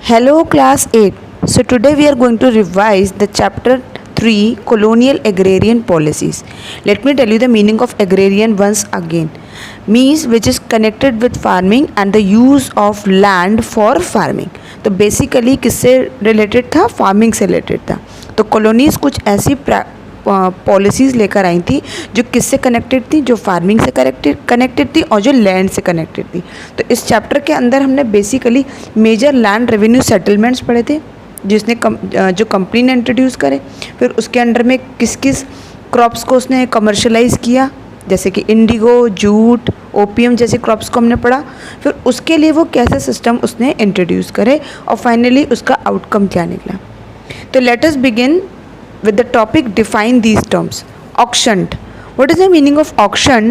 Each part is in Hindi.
Hello class 8. So today we are going to revise the chapter 3 colonial agrarian policies. Let me tell you the meaning of agrarian once again. Means which is connected with farming and the use of land for farming. तो बेसिकली किससे रिलेटेड था? फार्मिंग से रिलेटेड था. तो कॉलोनीज कुछ ऐसी पॉलिसीज़ लेकर आई थी जो किससे कनेक्टेड थी, जो फार्मिंग से कनेक्टेड थी और जो लैंड से कनेक्टेड थी. तो इस चैप्टर के अंदर हमने basically major land revenue settlements पढ़े थे जिसने जो कंपनी ने इंट्रोड्यूस करे. फिर उसके अंडर में किस किस क्रॉप्स को उसने कमर्शलाइज़ किया, जैसे कि इंडिगो, जूट, ओपीएम जैसे क्रॉप्स को हमने पढ़ा. फिर उसके लिए वो कैसे सिस्टम उसने इंट्रोड्यूस करे और फाइनली उसका आउटकम क्या निकला. तो let us begin with the topic define these terms. Auctioned. What is the meaning of auction?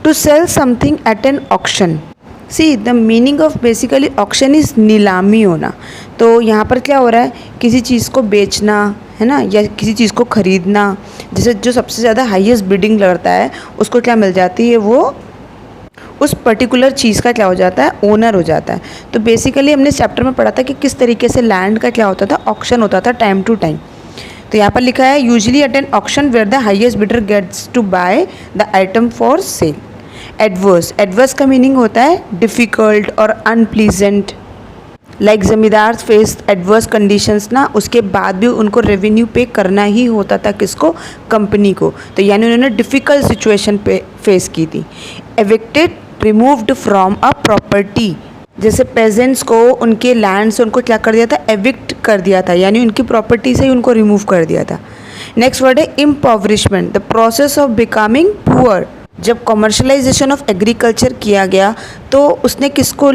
To sell something at an auction. See, the meaning of basically auction is नीलामी होना. तो यहाँ पर क्या हो रहा है, किसी चीज़ को बेचना है ना, या किसी चीज़ को ख़रीदना. जैसे जो सबसे ज़्यादा हाईएस्ट बिडिंग लगता है उसको क्या मिल जाती है, वो उस पर्टिकुलर चीज़ का क्या हो जाता है, ओनर हो जाता है. तो बेसिकली हमने इस चैप्टर में पढ़ा था कि किस तरीके से लैंड का क्या होता था, ऑक्शन होता था टाइम टू टाइम. तो यहाँ पर लिखा है usually at an auction where the highest bidder gets to buy the item for sale. Adverse. Adverse का मीनिंग होता है डिफ़िकल्ट और unpleasant. Like zamindar face adverse conditions ना, उसके बाद भी उनको रेवेन्यू पे करना ही होता था. किसको? कंपनी को. तो यानी उन्होंने डिफ़िकल्ट सिचुएशन पे फेस की थी. Evicted, removed from a property. जैसे पेजेंट्स को उनके लैंड से उनको क्या कर दिया था, एविक्ट कर दिया था, यानी उनकी प्रॉपर्टी से ही उनको रिमूव कर दिया था. नेक्स्ट वर्ड है impoverishment. The process of becoming poor. जब कमर्शलाइजेशन ऑफ एग्रीकल्चर किया गया तो उसने किसको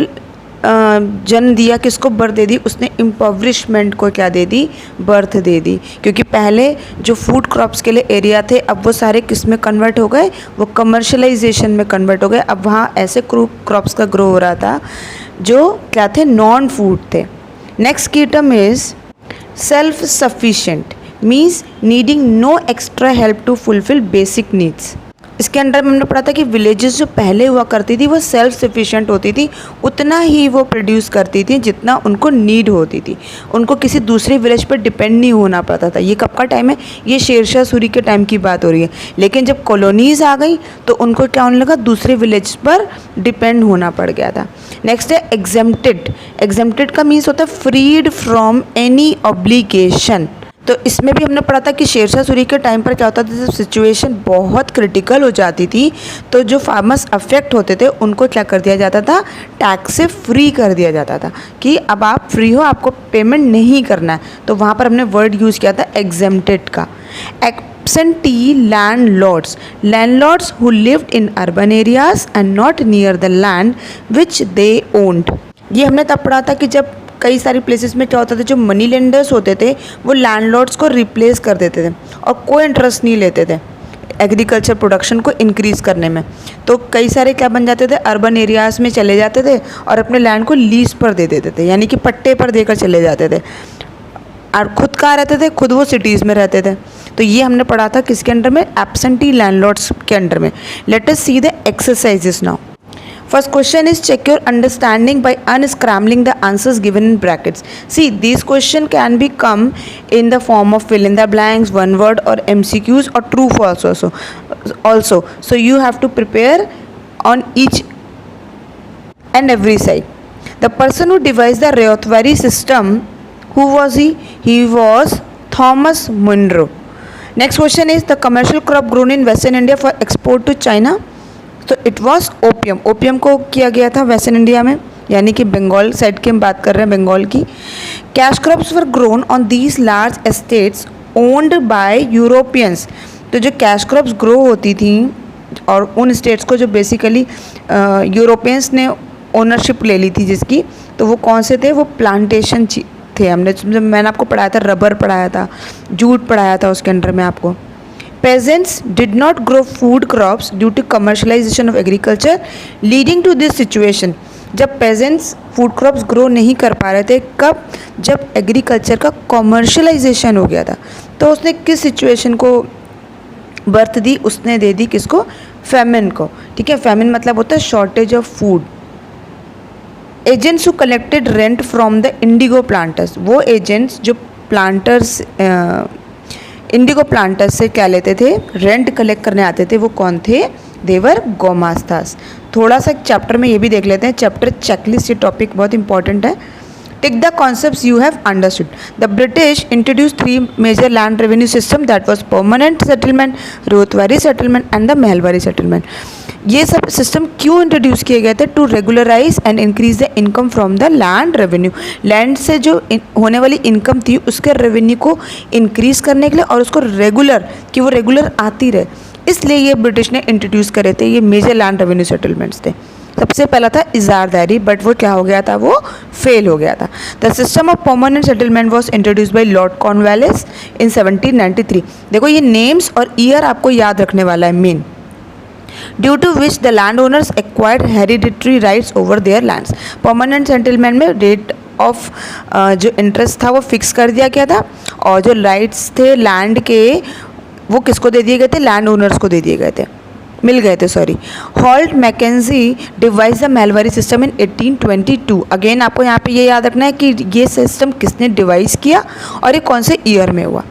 जन्म दिया, किसको बर्थ दे दी, उसने इम्पॉवरिशमेंट को क्या दे दी, बर्थ दे दी. क्योंकि पहले जो फूड क्रॉप्स के लिए एरिया थे अब वो सारे किस में कन्वर्ट हो गए, वो कमर्शलाइजेशन में कन्वर्ट हो गए. अब वहाँ ऐसे क्रॉप्स का ग्रो हो रहा था जो क्या थे, नॉन फूड थे. नेक्स्ट की term is self sufficient. Means needing no extra help to fulfil basic needs. इसके अंडर में हमने पढ़ा था कि विलेजेस जो पहले हुआ करती थी वो सेल्फ सफिशिएंट होती थी, उतना ही वो प्रोड्यूस करती थी जितना उनको नीड होती थी. उनको किसी दूसरे विलेज पर डिपेंड नहीं होना पड़ता था. ये कब का टाइम है, ये शेरशाह सूरी के टाइम की बात हो रही है. लेकिन जब कॉलोनीज़ आ गई तो उनको क्या होने लगा, दूसरे विलेज पर डिपेंड होना पड़ गया था. नेक्स्ट है एग्जेम्प्टेड. एग्जेम्प्टेड का मीन्स होता है फ्रीड फ्रॉम एनी ऑब्लिगेशन. तो इसमें भी हमने पढ़ा था कि शेरशाह सूरी के टाइम पर क्या होता था, जब सिचुएशन बहुत क्रिटिकल हो जाती थी तो जो फार्मर्स अफेक्ट होते थे उनको क्या कर दिया जाता था, टैक्स से फ्री कर दिया जाता था कि अब आप फ्री हो, आपको पेमेंट नहीं करना है. तो वहाँ पर हमने वर्ड यूज़ किया था एग्जेम्प्टेड का. Absentee landlords. Landlords who lived in urban areas and not near the land which they owned. ये हमने तब पढ़ा था कि जब कई सारी प्लेसेस में क्या होता था, जो मनी लेंडर्स होते थे वो लैंडलॉर्ड्स को रिप्लेस कर देते थे और कोई इंटरेस्ट नहीं लेते थे एग्रीकल्चर प्रोडक्शन को इंक्रीज़ करने में. तो कई सारे क्या बन जाते थे, अर्बन एरियाज़ में चले जाते थे और अपने लैंड को लीज पर दे देते थे, यानी कि पट्टे पर देकर चले जाते थे. और खुद कहाँ रहते थे, खुद वो सिटीज़ में रहते थे. तो ये हमने पढ़ा था किसके अंडर में, एब्सेंटी लैंडलॉर्ड्स के अंडर में. Late us see the exercises now. First question is check your understanding by unscrambling the answers given in brackets. See, these question can be come in the form of fill in the blanks, one word or MCQs or true false also. So you have to prepare on each and every side. The person who devised the Rayotwari system, who was he? He was Thomas Munro. Next question is the commercial crop grown in Western India for export to China. तो इट वॉज ओपियम. ओपियम को किया गया था वेस्टर्न इंडिया में, यानी कि बंगाल साइड की हम बात कर रहे हैं, बंगाल की. Cash crops were grown on these large estates owned by Europeans. तो जो कैश क्रॉप्स ग्रो होती थी और उन स्टेट्स को जो बेसिकली यूरोपियंस ने ओनरशिप ले ली थी जिसकी, तो वो कौन से थे, वो प्लांटेशन थे. मैंने आपको पढ़ाया था, रबर पढ़ाया था, जूट पढ़ाया था उसके अंडर में आपको. Peasants did not grow food crops due to commercialization of agriculture, leading to this situation. जब peasants food crops grow नहीं कर पा रहे थे, कब, जब एग्रीकल्चर का कॉमर्शलाइजेशन हो गया था. तो उसने किस सिचुएशन को बर्थ दी, उसने दे दी किसको, फेमिन को. ठीक है, फेमिन मतलब होता है shortage of food. Agents who collected rent from the Indigo planters, वो एजेंट्स जो प्लांटर्स इंडिगो प्लांटर्स से क्या लेते थे, रेंट कलेक्ट करने आते थे, वो कौन थे, देवर गोमास्तास। थोड़ा सा चैप्टर में ये भी देख लेते हैं, चैप्टर चेकलिस्ट, ये टॉपिक बहुत इंपॉर्टेंट है। Tick the concepts you have understood. The British introduce 3 major land revenue system, that was permanent settlement, Ryotwari settlement and the Mahalwari settlement. ये सब सिस्टम क्यों इंट्रोड्यूस किए गए थे, to regularise and increase the income from the land revenue. Land से जो होने वाली इनकम थी उसके रेवेन्यू को इंक्रीज करने के लिए और उसको रेगुलर, कि वो रेगुलर आती रहे, इसलिए ये ब्रिटिश ने इंट्रोड्यूस करे थे। ये मेजर लैंड रेवेन्यू सेटलमेंट्स थे। सबसे पहला था इजारदारी, बट वो क्या हो गया था, वो फेल हो गया था। The system of permanent settlement was introduce by Lord Cornwallis in 1793। देखो ये नेम्स और ईयर आपको याद रखने वाला है main. Due to which the land owners acquired hereditary rights over their lands. Permanent settlement में रेट ऑफ जो इंटरेस्ट था वो फिक्स कर दिया गया था, और जो राइट्स थे लैंड के वो किसको दे दिए गए थे, लैंड ओनर्स को दे दिए गए थे, मिल गए थे, sorry. Holt Mackenzie device the Mahalwari system in 1822। Again आपको यहाँ पे ये याद रखना है कि ये सिस्टम किसने डिवाइस किया और ये कौन से ईयर में हुआ।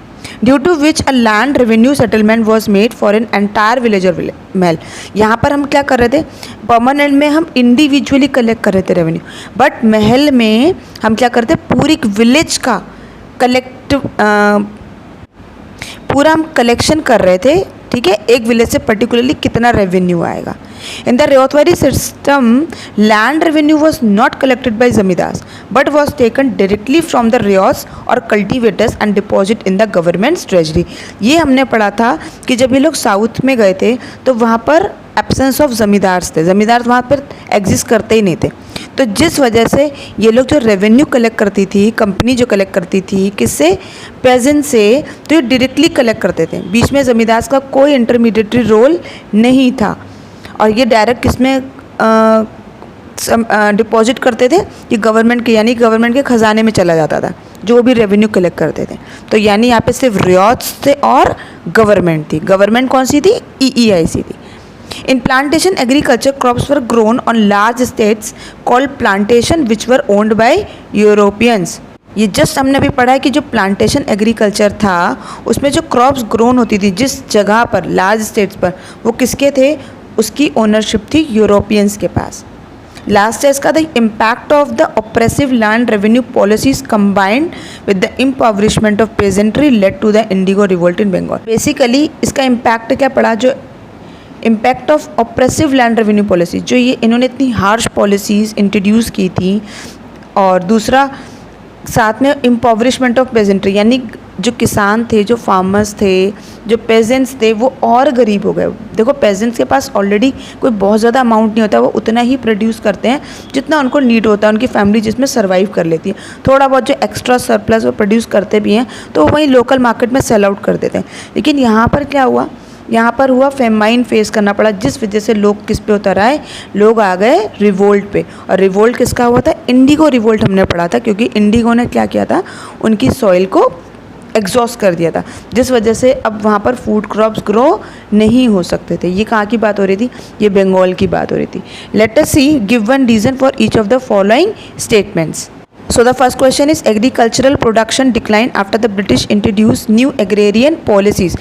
Due to which a land revenue settlement was made for an entire village और महल। यहाँ पर हम क्या कर रहे थे, परमानेंट में हम इंडिविजुअली कलेक्ट कर रहे थे रेवेन्यू, बट महल में हम क्या करते, पूरी विलेज का पूरा हम कलेक्शन कर रहे थे, ठीक है, एक विलेज से पर्टिकुलरली कितना रेवेन्यू आएगा। In the Ryotwari system land revenue was not collected by zamindars but was taken directly from the ryots और cultivators and deposit in the government's treasury. ये हमने पढ़ा था कि जब ये लोग साउथ में गए थे तो वहाँ पर एब्सेंस ऑफ जमींदार्स थे, जमींदार वहाँ पर एग्जिस्ट करते ही नहीं थे, तो जिस वजह से ये लोग जो रेवेन्यू कलेक्ट करती थी, कंपनी जो कलेक्ट करती थी किससे, पेजेंट से, तो ये डायरेक्टली कलेक्ट करते थे, बीच में ज़मींदार का कोई इंटरमीडिएटरी रोल नहीं था, और ये डायरेक्ट किसमें डिपॉजिट करते थे, ये गवर्नमेंट के, यानी गवर्नमेंट के खजाने में चला जाता था जो भी रेवेन्यू कलेक्ट करते थे। तो यानी यहाँ पे सिर्फ रियाट्स थे और गवर्नमेंट थी। गवर्नमेंट कौन सी थी, EEIC थी। In plantation agriculture, crops were grown on large estates called plantation which were owned by Europeans. ये जस्ट हमने अभी पढ़ा है कि जो प्लांटेशन एग्रीकल्चर था उसमें जो क्रॉप्स ग्रोन होती थी जिस जगह पर, लार्ज स्टेट्स पर, वो किसके थे, उसकी ओनरशिप थी यूरोपियंस के पास। लास्ट है इसका, the impact of the oppressive land revenue policies combined with the impoverishment of peasantry led to the indigo revolt in Bengal. Basically इसका इम्पैक्ट क्या पड़ा, जो impact of oppressive land revenue policy, जो ये इन्होंने इतनी हार्श पॉलिसीज़ इंट्रोड्यूस की थी, और दूसरा साथ में इम्पॉवरिशमेंट ऑफ पेजेंट्री, यानी जो किसान थे, जो फार्मर्स थे, जो पेजेंट्स थे, वो और गरीब हो गए। देखो पेजेंट्स के पास ऑलरेडी कोई बहुत ज़्यादा अमाउंट नहीं होता, वो उतना ही प्रोड्यूस करते हैं जितना उनको नीड होता है, उनकी फैमिली जिसमें सर्वाइव कर लेती है। थोड़ा बहुत जो एक्स्ट्रा सरप्लस वो प्रोड्यूस करते भी हैं तो वो वहीं लोकल मार्केट में सेल आउट कर देते हैं। लेकिन यहाँ पर क्या हुआ, यहाँ पर हुआ फेमाइन फेस करना पड़ा, जिस वजह से लोग किस पे उतर आए, लोग आ गए रिवोल्ट पे। और रिवोल्ट किसका हुआ था, इंडिगो रिवोल्ट हमने पढ़ा था, क्योंकि इंडिगो ने क्या किया था, उनकी सॉइल को एग्जॉस्ट कर दिया था, जिस वजह से अब वहाँ पर फूड क्रॉप्स ग्रो नहीं हो सकते थे। ये कहाँ की बात हो रही थी, ये बंगाल की बात हो रही थी। Let us see, give one reason for each of the following statements. So the first question is agricultural production declined after the British introduced new agrarian policies.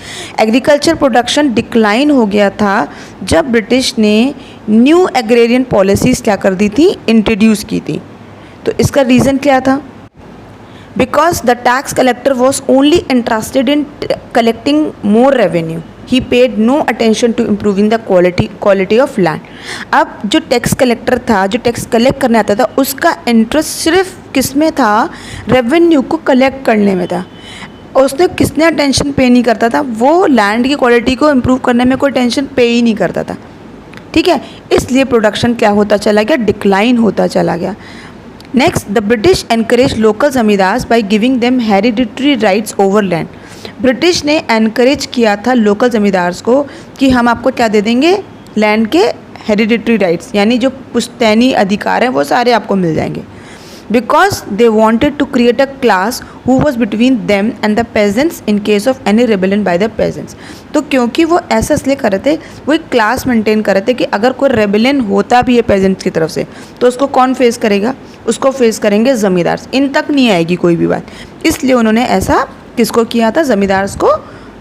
Agriculture production decline हो गया था जब ब्रिटिश ने new agrarian policies क्या कर दी थी, introduce की थी। तो इसका रीज़न क्या था, because the tax collector was only interested in collecting more revenue. He paid no attention to improving the quality of land. अब जो टैक्स कलेक्टर था, जो टैक्स कलेक्ट करने आता था, उसका इंटरेस्ट सिर्फ किस में था, रेवेन्यू को कलेक्ट करने में था। उसने किसने अटेंशन पे नहीं करता था, वो लैंड की क्वालिटी को इम्प्रूव करने में कोई टेंशन पे ही नहीं करता था, ठीक है। इसलिए प्रोडक्शन क्या होता चला गया, डिक्लाइन होता चला गया। Next, the British encourage local zamindars by giving them hereditary rights over land. British ने एनकरेज किया था लोकल ज़मींदार्स को कि हम आपको क्या दे देंगे, लैंड के हेरिडिटरी राइट्स, यानी जो पुश्तैनी अधिकार हैं वो सारे आपको मिल जाएंगे। because they wanted to create a class who was between them and the peasants in case of any rebellion by the peasants. तो क्योंकि वो ऐसा इसलिए कर रहे थे, वो एक क्लास मेंटेन कर रहे थे कि अगर कोई रेबेलियन होता भी है पेजेंट्स की तरफ से तो उसको कौन फेस करेगा, उसको फेस करेंगे ज़मींदार, इन तक नहीं आएगी कोई भी बात। इसलिए उन्होंने ऐसा किसको किया था, ज़मींदार को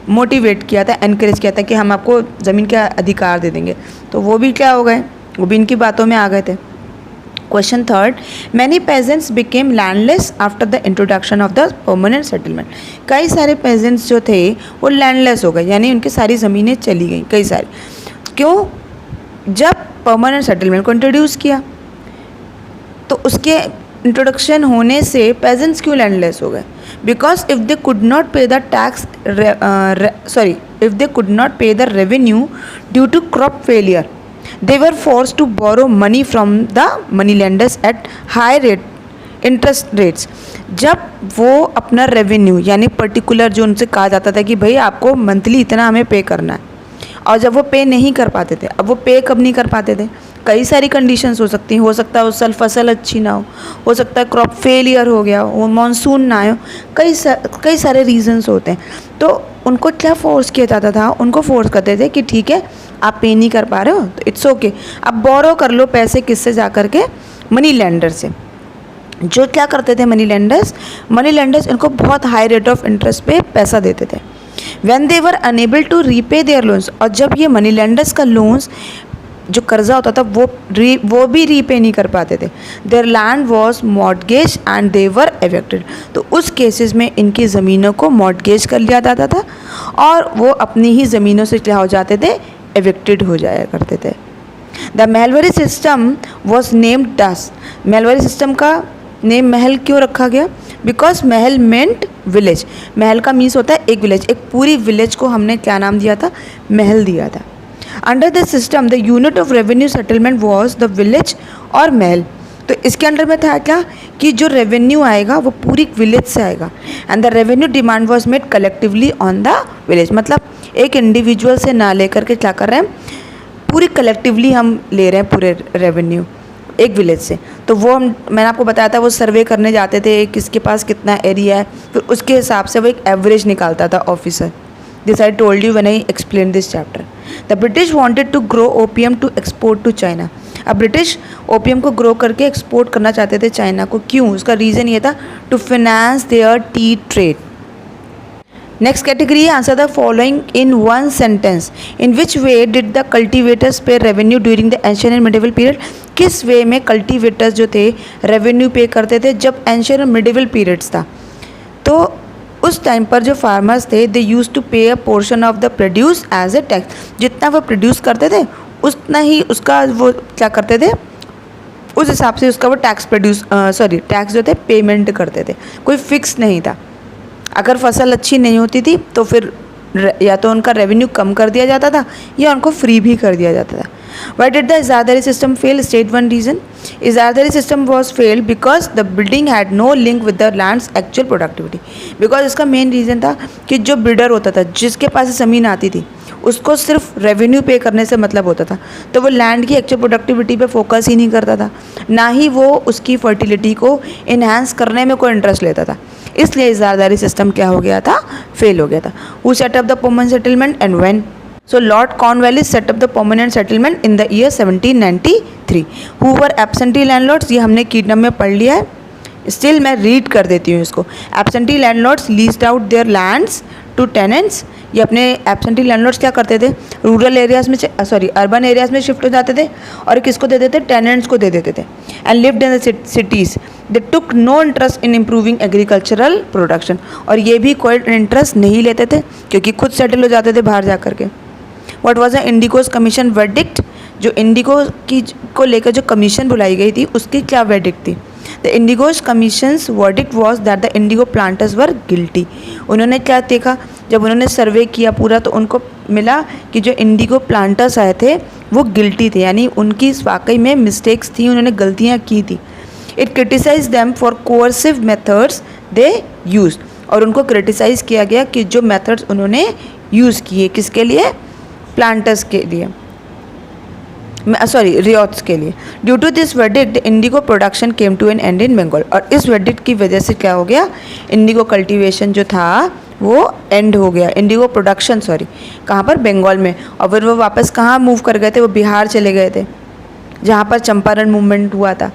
मोटिवेट किया था, एनकरेज किया था कि हम आपको ज़मीन का अधिकार दे देंगे। तो वो भी क्या हो गए, वो भी इनकी बातों में आ गए थे। Question third, many pageants became landless after the introduction of the permanent settlement. कई सारे पेजेंट्स जो थे वो लैंडलेस हो गए, यानी उनकी सारी ज़मीनें चली गई, कई सारी। क्यों? जब परमानेंट सेटलमेंट को इंट्रोड्यूस किया तो उसके इंट्रोडक्शन होने से पेजेंट्स क्यों लैंडलेस हो गए? Because if they could not pay the tax if they could not pay the revenue due to crop failure, they were forced to borrow money from the money lenders at high rate interest rates. जब वो अपना रेवेन्यू यानी पर्टिकुलर जो उनसे कहा जाता था कि भाई आपको मंथली इतना हमें पे करना है, और जब वो पे नहीं कर पाते थे, अब वो पे कब नहीं कर पाते थे, कई सारी कंडीशंस हो सकती हैं, हो सकता है उस साल फसल अच्छी ना हो सकता है क्रॉप फेलियर हो गया हो, मानसून ना आए, कई सारे रीजंस होते हैं। तो उनको क्या फोर्स किया जाता था, उनको फोर्स करते थे कि ठीक है आप पे नहीं कर पा रहे हो तो इट्स ओके, आप बोरो कर लो पैसे, किससे जा कर के, मनी लेंडर से। जो क्या करते थे मनी लेंडर्स इनको बहुत हाई रेट ऑफ इंटरेस्ट पे पैसा देते थे। When they were unable to repay their loans, और जब ये मनी लेंडर्स का लोन्स जो कर्जा होता था वो भी रीपे नहीं कर पाते थे, there land was mortgage and they were evicted, तो उस केसेस में इनकी ज़मीनों को मॉर्टगेज कर लिया जाता था और वो अपनी ही ज़मीनों से क्या हो जाते थे, एविक्टेड हो जाया करते थे। The Mahalwari system was named दस, महलवारी सिस्टम का नेम महल क्यों रखा गया? बिकॉज महल मेंट विलेज, महल का मीन्स होता है एक विलेज, एक पूरी विलेज को हमने क्या नाम दिया था, महल दिया था। Under the system the unit of revenue settlement was the village और महल, तो इसके अंडर में था क्या कि जो रेवेन्यू आएगा वो पूरी विलेज से आएगा, and the revenue demand was made collectively on the village, मतलब एक इंडिविजुअल से ना लेकर के क्या कर रहे हैं, पूरी कलेक्टिवली हम ले रहे हैं पूरे रेवेन्यू एक विलेज से। तो वो मैंने आपको बताया था वो सर्वे करने जाते थे किसके पास कितना एरिया है, फिर उसके हिसाब से वो एक एवरेज निकालता था officer. This I told you when I explain this chapter. The British wanted to grow opium to export to China, अब ब्रिटिश ओपियम को ग्रो करके एक्सपोर्ट करना चाहते थे चाइना को। क्यों? उसका रीज़न ये था to finance their tea trade. Next category, answer the following in one sentence. In which way did the cultivators pay revenue during the ancient and medieval period, किस वे में कल्टिवेटर्स जो थे रेवेन्यू पे करते थे जब एंशिएंट और मिडिवल पीरियड्स था? तो उस टाइम पर जो फार्मर्स थे दे use to pay a portion of the produce as a tax, जितना वो प्रोड्यूस करते थे उतना ही उसका वो क्या करते थे, उस हिसाब से उसका वो टैक्स जो थे पेमेंट करते थे, कोई फिक्स नहीं था। अगर फसल अच्छी नहीं होती थी तो फिर या तो उनका रेवेन्यू कम कर दिया जाता था या उनको फ्री भी कर दिया जाता था। Why did the इजारदारी system fail? State one reason. इजारदारी system was failed because the building had no link with the land's actual productivity. Because इसका मेन रीज़न था कि जो बिल्डर होता था, जिसके पास ज़मीन आती थी, उसको सिर्फ रेवेन्यू पे करने से मतलब होता था, तो वो लैंड की एक्चुअल प्रोडक्टिविटी पे फोकस ही नहीं करता था, ना ही वो उसकी फर्टिलिटी को इन्हांस करने में कोई इंटरेस्ट लेता था। इसलिए इजारदारी सिस्टम क्या हो गया था, फेल हो गया था। Who set up the permanent settlement and when? So Lord Cornwallis set up the permanent settlement in the year 1793. Who were absentee landlords? ये हमने कीडनम में पढ़ लिया है, स्टिल मैं रीड कर देती हूँ इसको। Absentee landlords leased out their lands to tenants, ये अपने एब्सेंटी लैंडलॉर्ड्स क्या करते थे, रूरल एरियाज़ में अर्बन एरियाज़ में शिफ्ट हो जाते थे और किसको दे देते थे, टेनेंट्स को दे देते थे। And lived in the cities, they took no interest in improving agricultural production, और ये भी कोई इंटरेस्ट नहीं लेते थे क्योंकि खुद सेटल हो जाते थे बाहर जा कर के। What was the Indigo's commission verdict? जो इंडिगो की को लेकर जो कमीशन बुलाई गई थी उसकी क्या वर्डिक्ट थी? The Indigo's commission's verdict was that the indigo planters were guilty. उन्होंने क्या देखा, जब उन्होंने सर्वे किया पूरा तो उनको मिला कि जो इंडिगो प्लांटर्स आए थे वो गिल्टी थे, यानी उनकी वाकई में मिस्टेक्स थी, उन्होंने गलतियाँ की थी। It criticized them for coercive methods they used, और उनको क्रिटिसाइज़ किया गया कि जो मेथड्स उन्होंने यूज़ किए किसके लिए, प्लांटर्स के लिए। सॉरी रियोट्स के लिए। Due to this verdict indigo production came to an end in Bengal. और इस वर्डिक्ट की वजह से क्या हो गया, इंडिगो कल्टीवेशन जो था वो एंड हो गया, इंडिगो प्रोडक्शन सॉरी, कहाँ पर, बंगाल में। और फिर वो वापस कहाँ मूव कर गए थे, वो बिहार चले गए थे जहाँ पर चंपारण मूवमेंट हुआ था।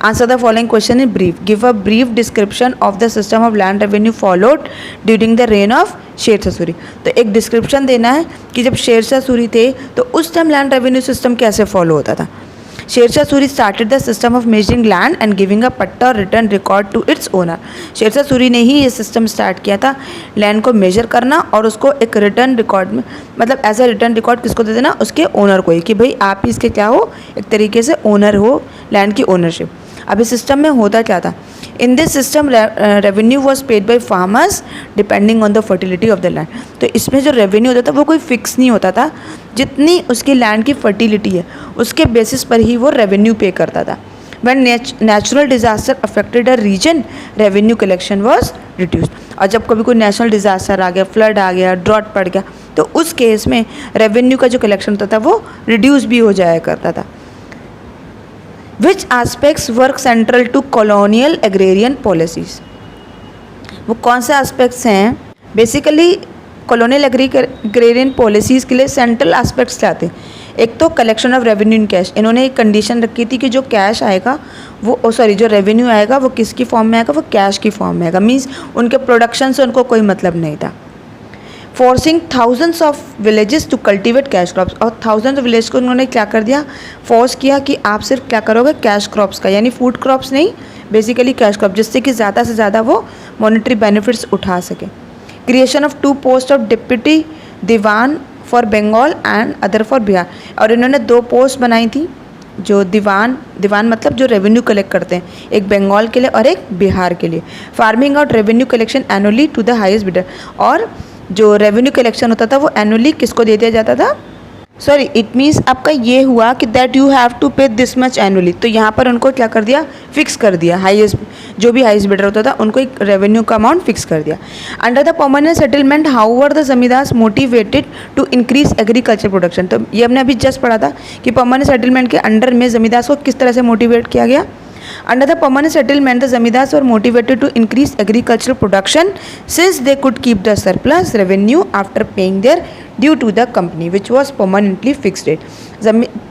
Answer the following question in brief. Give a brief description of the system of land revenue followed during the reign of Sher Shah Suri. तो एक डिस्क्रिप्शन देना है कि जब शेरशाह सूरी थे तो उस टाइम लैंड रेवेन्यू सिस्टम कैसे फॉलो होता था। Sher Shah Suri started the system of measuring land and giving a patta और written record to its owner. Sher Shah Suri ने ही ये सिस्टम स्टार्ट किया था, लैंड को मेजर करना और उसको एक रिटर्न रिकॉर्ड में, मतलब एज ए रिटर्न रिकॉर्ड किसको दे देना, उसके ओनर को ही, कि भाई आप इसके क्या हो, एक तरीके से ओनर हो लैंड की ओनरशिप। अब इस सिस्टम में होता क्या था, in this system revenue was paid by farmers depending on the fertility of the land. तो इसमें जो रेवेन्यू होता था वो कोई फिक्स नहीं होता था, जितनी उसकी लैंड की फर्टिलिटी है उसके बेसिस पर ही वो रेवेन्यू पे करता था। When natural disaster affected a region revenue collection was reduced. और जब कभी कोई नेशनल डिजास्टर आ गया, फ्लड आ गया, ड्रॉट पड़ गया, तो उस केस में रेवेन्यू का जो कलेक्शन होता था वो रिड्यूस भी हो जाया करता था। Which aspects work central to colonial agrarian policies? वो कौन से एस्पेक्ट्स हैं बेसिकली कॉलोनियल एग्रेरियन पॉलिसीज़ के लिए सेंट्रल एस्पेक्ट्स क्या थे। एक तो collection of revenue in cash. इन्होंने एक कंडीशन रखी थी कि जो कैश आएगा वो सॉरी जो रेवेन्यू आएगा वो किसकी फॉर्म में आएगा, वो कैश की फॉर्म में आएगा। मीन्स उनके प्रोडक्शन से उनको कोई मतलब नहीं था। Forcing thousands of villages to cultivate cash crops. और थाउजेंड्स ऑफ विलेज को उन्होंने क्या कर दिया, फोर्स किया कि आप सिर्फ क्या करोगे, कैश क्रॉप्स का, यानी फूड क्रॉप्स नहीं, बेसिकली कैश क्रॉप, जिससे कि ज़्यादा से ज़्यादा वो मॉनेटरी बेनिफिट्स उठा सके। Creation of 2 post of deputy diwan for Bengal and other for Bihar. और इन्होंने 2 पोस्ट बनाई थी, जो दीवान मतलब जो रेवेन्यू कलेक्ट करते हैं, एक बंगाल के लिए और एक बिहार के लिए। Farming out revenue collection annually to the highest bidder. और जो रेवेन्यू कलेक्शन होता था वो एनुअली किसको दे दिया जाता था, सॉरी इट मीन्स आपका ये हुआ कि दैट यू हैव टू पे दिस मच एनुअली। तो यहाँ पर उनको क्या कर दिया, फिक्स कर दिया, हाईएस्ट जो भी हाईएस्ट बिडर होता था उनको एक रेवेन्यू का अमाउंट फिक्स कर दिया। Under the permanent settlement how were the zamindars motivated to increase agriculture production. तो ये हमने अभी जस्ट पढ़ा था कि परमानेंट सेटलमेंट के अंडर में जमींदार्स को किस तरह से मोटिवेट किया गया। Under the permanent settlement, the zamindars were motivated to increase agricultural production since they could keep the surplus revenue after paying their due to the company, which was permanently fixed rate.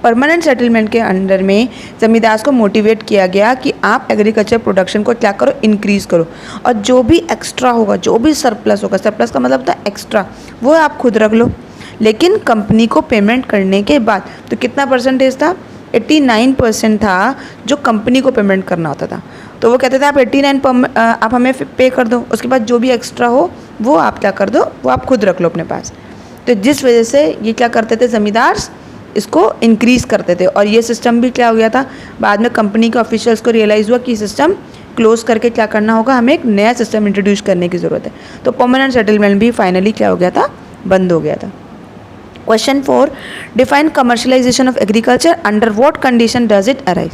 Permanent settlement के अंडर में जमींदार्स को मोटिवेट किया गया कि आप एग्रीकल्चर प्रोडक्शन को क्या करो, इंक्रीज़ करो, और जो भी एक्स्ट्रा होगा, जो भी सरप्लस होगा, सरप्लस का मतलब होता है एक्स्ट्रा, वो आप खुद रख लो, लेकिन कंपनी को पेमेंट करने के बाद। तो कितना परसेंटेज था, 89% था जो कंपनी को पेमेंट करना होता था। तो वो कहते थे आप 89 आप हमें पे कर दो, उसके बाद जो भी एक्स्ट्रा हो वो आप क्या कर दो, वो आप खुद रख लो अपने पास। तो जिस वजह से ये क्या करते थे, ज़मींदार इसको इंक्रीज़ करते थे। और ये सिस्टम भी क्या हो गया था, बाद में कंपनी के ऑफिशियल्स को रियलाइज़ हुआ कि सिस्टम क्लोज करके क्या करना होगा, हमें एक नया सिस्टम इंट्रोड्यूस करने की ज़रूरत है। तो परमानेंट सेटलमेंट भी फाइनली क्या हो गया था, बंद हो गया था। Question 4. Define commercialization of agriculture. Under what condition does it arise?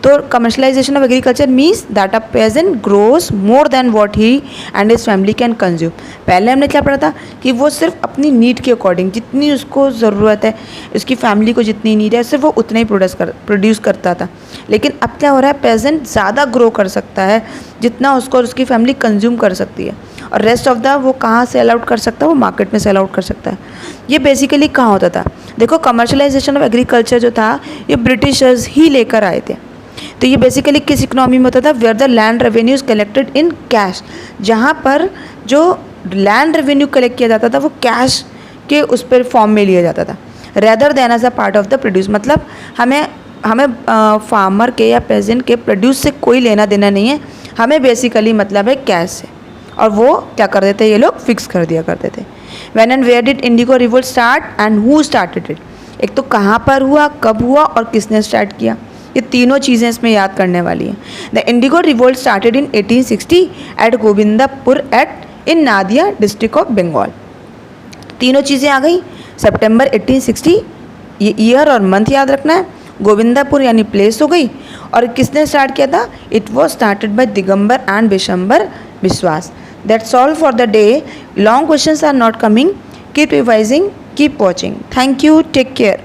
तो commercialization of agriculture means that a peasant grows more than what he and his family can consume. पहले हमने क्या पढ़ा था कि वो सिर्फ अपनी नीड के अकॉर्डिंग, जितनी उसको ज़रूरत है, उसकी फैमिली को जितनी नीड है, सिर्फ वो उतना ही प्रोड्यूस करता था। लेकिन अब क्या हो रहा है, पेजेंट ज़्यादा ग्रो कर सकता है जितना उसको और उसकी फैमिली कंज्यूम कर सकती है, और रेस्ट ऑफ द वो कहाँ सेल आउट कर सकता है, वो मार्केट में सेल आउट कर सकता है। ये बेसिकली कहाँ होता था, देखो कमर्शलाइजेशन ऑफ एग्रीकल्चर जो था ये ब्रिटिशर्स ही लेकर आए थे। तो ये बेसिकली किस इकोनॉमी में होता था, where the land revenues collected in cash, जहाँ पर जो लैंड रेवेन्यू कलेक्ट किया जाता था वो कैश के उस पर फॉर्म में लिया जाता था, rather than as a part of the produce. मतलब हमें फार्मर के या पेजेंट के प्रोड्यूस से कोई लेना देना नहीं है, हमें बेसिकली मतलब है कैश से, और वो क्या कर देते, ये लोग फिक्स कर दिया करते थे। When and where did indigo revolt start and who started it. एक तो कहाँ पर हुआ, कब हुआ और किसने स्टार्ट किया, ये तीनों चीज़ें इसमें याद करने वाली हैं। The indigo revolt started in 1860 at Govindapur in Nadia district of Bengal. तीनों चीज़ें आ गई। सितंबर 1860 ये ईयर और मंथ याद रखना है, गोविंदापुर यानी प्लेस हो गई, और किसने स्टार्ट किया था, it was started by Digambar and Bishambar विश्वास। That's all for the day. Long questions are not coming. Keep revising, keep watching. Thank you. Take care.